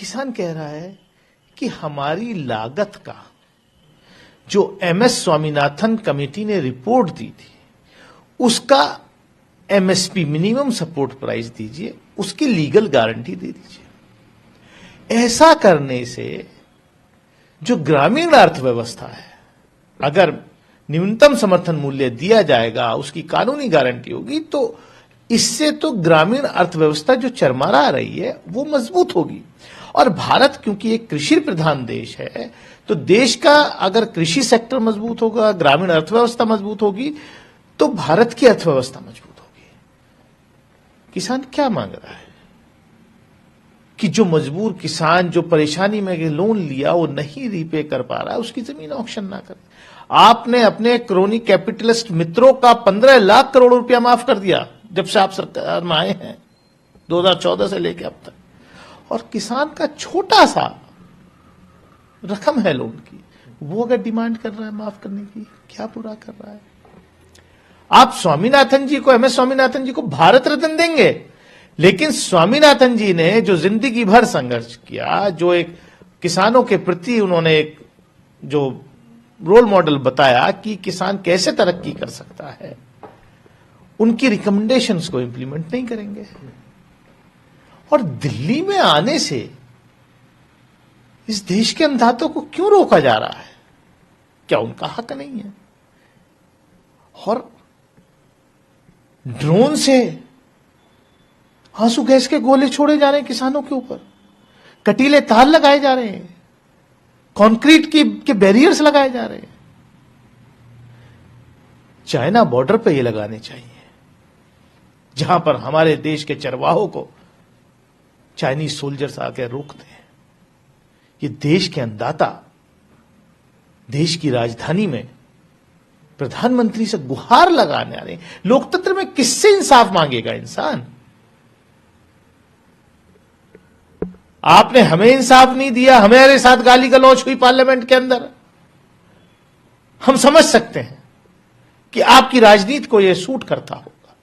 किसान कह रहा है कि हमारी लागत का जो एमएस स्वामीनाथन कमेटी ने रिपोर्ट दी थी उसका एमएसपी मिनिमम सपोर्ट प्राइस दीजिए, उसकी लीगल गारंटी दे दीजिए। ऐसा करने से जो ग्रामीण अर्थव्यवस्था है, अगर न्यूनतम समर्थन मूल्य दिया जाएगा, उसकी कानूनी गारंटी होगी, तो इससे तो ग्रामीण अर्थव्यवस्था जो चरमरा रही है वो मजबूत होगी। और भारत क्योंकि एक कृषि प्रधान देश है, तो देश का अगर कृषि सेक्टर मजबूत होगा, ग्रामीण अर्थव्यवस्था मजबूत होगी, तो भारत की अर्थव्यवस्था मजबूत होगी। किसान क्या मांग रहा है कि जो मजबूर किसान जो परेशानी में लोन लिया वो नहीं रीपे कर पा रहा है, उसकी जमीन ऑक्शन ना करे। आपने अपने क्रोनी कैपिटलिस्ट मित्रों का 15 लाख करोड़ रुपया माफ कर दिया जब से आप सरकार में आए हैं, 2014 से लेकर अब तक। और किसान का छोटा सा रकम है लोन की, वो अगर डिमांड कर रहा है माफ करने की, क्या बुरा कर रहा है? आप स्वामीनाथन जी को, एमएस स्वामीनाथन जी को भारत रत्न देंगे, लेकिन स्वामीनाथन जी ने जो जिंदगी भर संघर्ष किया, जो एक किसानों के प्रति उन्होंने एक जो रोल मॉडल बताया कि किसान कैसे तरक्की कर सकता है, उनकी रिकमेंडेशंस को इंप्लीमेंट नहीं करेंगे। और दिल्ली में आने से इस देश के अन्नदाताओं को क्यों रोका जा रहा है? क्या उनका हक नहीं है? और ड्रोन से आंसू गैस के गोले छोड़े जा रहे हैं किसानों के ऊपर, कटीले तार लगाए जा रहे हैं, कंक्रीट के बैरियर्स लगाए जा रहे हैं। चाइना बॉर्डर पे ये लगाने चाहिए, जहां पर हमारे देश के चरवाहों को चाइनीज सोल्जर्स आकर रोकते हैं। ये देश के अन्नदाता देश की राजधानी में प्रधानमंत्री से गुहार लगाने आ रहे हैं। लोकतंत्र में किससे इंसाफ मांगेगा इंसान? आपने हमें इंसाफ नहीं दिया, हमारे साथ गाली गलौज हुई पार्लियामेंट के अंदर, हम समझ सकते हैं कि आपकी राजनीति को यह सूट करता होगा,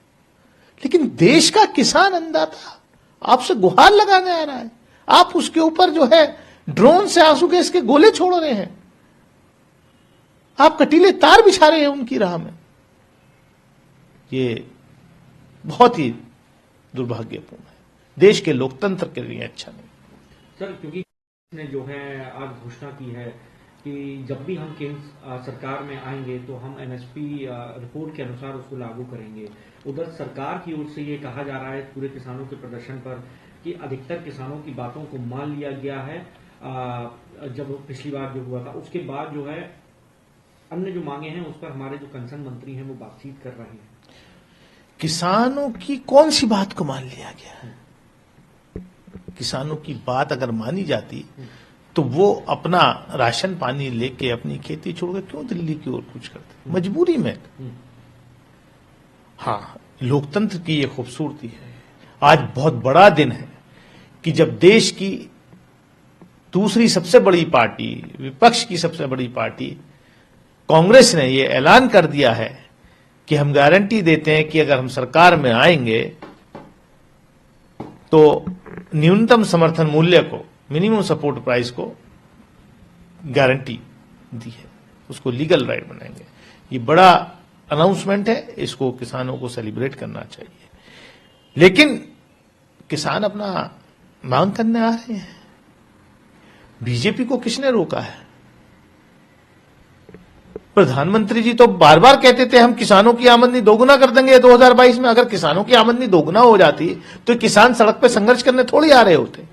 लेकिन देश का किसान अन्नदाता आपसे गुहार लगाने आ रहा है, आप उसके ऊपर जो है ड्रोन से आंसू गैस के गोले छोड़ रहे हैं, आप कटीले तार बिछा रहे हैं उनकी राह में। ये बहुत ही दुर्भाग्यपूर्ण है, देश के लोकतंत्र के लिए अच्छा नहीं। सर, क्योंकि ने जो है आज घोषणा की है कि जब भी हम केंद्र सरकार में आएंगे तो हम एमएसपी रिपोर्ट के अनुसार उसको लागू करेंगे। उधर सरकार की ओर से ये कहा जा रहा है पूरे किसानों के प्रदर्शन पर कि अधिकतर किसानों की बातों को मान लिया गया है। जब पिछली बार जो हुआ था उसके बाद जो है अन्य जो मांगे हैं उस पर हमारे जो कंसर्न मंत्री हैं वो बातचीत कर रहे हैं। किसानों की कौन सी बात को मान लिया गया? किसानों की बात अगर मानी जाती तो वो अपना राशन पानी लेके अपनी खेती छोड़कर क्यों दिल्ली की ओर कूच करते? मजबूरी में। हाँ, लोकतंत्र की ये खूबसूरती है। आज बहुत बड़ा दिन है कि जब देश की दूसरी सबसे बड़ी पार्टी, विपक्ष की सबसे बड़ी पार्टी कांग्रेस ने ये ऐलान कर दिया है कि हम गारंटी देते हैं कि अगर हम सरकार में आएंगे तो न्यूनतम समर्थन मूल्य को, मिनिमम सपोर्ट प्राइस को गारंटी दी है, उसको लीगल राइट बनाएंगे। ये बड़ा अनाउंसमेंट है, इसको किसानों को सेलिब्रेट करना चाहिए। लेकिन किसान अपना मांग करने आ रहे हैं, बीजेपी को किसने रोका है? प्रधानमंत्री जी तो बार बार कहते थे हम किसानों की आमदनी दोगुना कर देंगे 2022 में। अगर किसानों की आमदनी दोगुना हो जाती तो किसान सड़क पे संघर्ष करने थोड़ी आ रहे होते।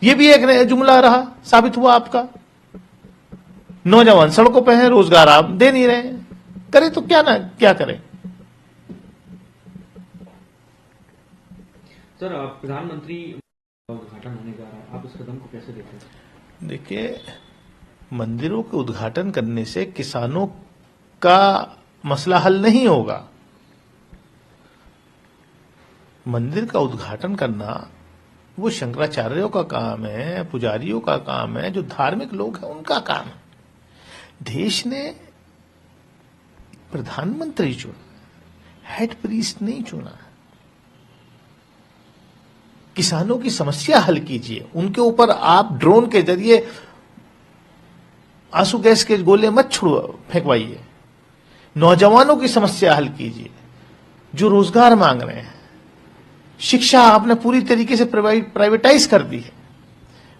ये भी एक जुमला रहा, साबित हुआ आपका। नौजवान सड़कों पे हैं, रोजगार आप दे नहीं रहे हैं, करे तो क्या करें? सर, प्रधानमंत्री उद्घाटन होने जा रहा है, आप इस कदम को कैसे देखते हैं? देखिए, मंदिरों के उद्घाटन करने से किसानों का मसला हल नहीं होगा। मंदिर का उद्घाटन करना वो शंकराचार्यों का काम है, पुजारियों का काम है, जो धार्मिक लोग हैं उनका काम है। देश ने प्रधानमंत्री चुना, हेड प्रीस्ट नहीं चुना। किसानों की समस्या हल कीजिए, उनके ऊपर आप ड्रोन के जरिए आंसू गैस के गोले मत फेंकवाइए, नौजवानों की समस्या हल कीजिए जो रोजगार मांग रहे हैं। शिक्षा आपने पूरी तरीके से प्राइवेटाइज कर दी है।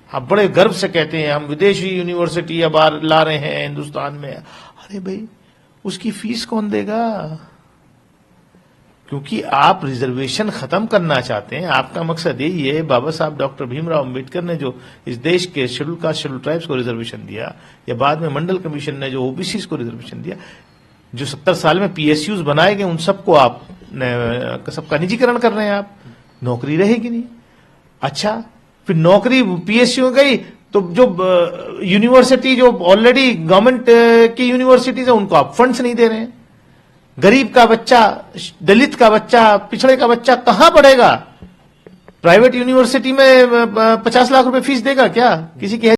आप बड़े गर्व से कहते हैं हम विदेशी यूनिवर्सिटी अब ला रहे हैं हिंदुस्तान में। अरे भाई, उसकी फीस कौन देगा? क्योंकि आप रिजर्वेशन खत्म करना चाहते हैं, आपका मकसद यही है। बाबा साहब डॉक्टर भीमराव अंबेडकर ने जो इस देश के शेड्यूल कास्ट शेड्यूल ट्राइब्स को रिजर्वेशन दिया, या बाद में मंडल कमीशन ने जो ओबीसी को रिजर्वेशन दिया, जो 70 साल में पीएसयूज बनाए गए, उन सबको आप सबका निजीकरण कर रहे हैं। आप नौकरी रहेगी नहीं। अच्छा, फिर नौकरी पीएसयू गई तो जो यूनिवर्सिटी जो ऑलरेडी गवर्नमेंट की यूनिवर्सिटीज है उनको आप फंड्स नहीं दे रहे हैं। गरीब का बच्चा, दलित का बच्चा, पिछड़े का बच्चा कहां पढ़ेगा? प्राइवेट यूनिवर्सिटी में 50 लाख रुपए फीस देगा क्या किसी की?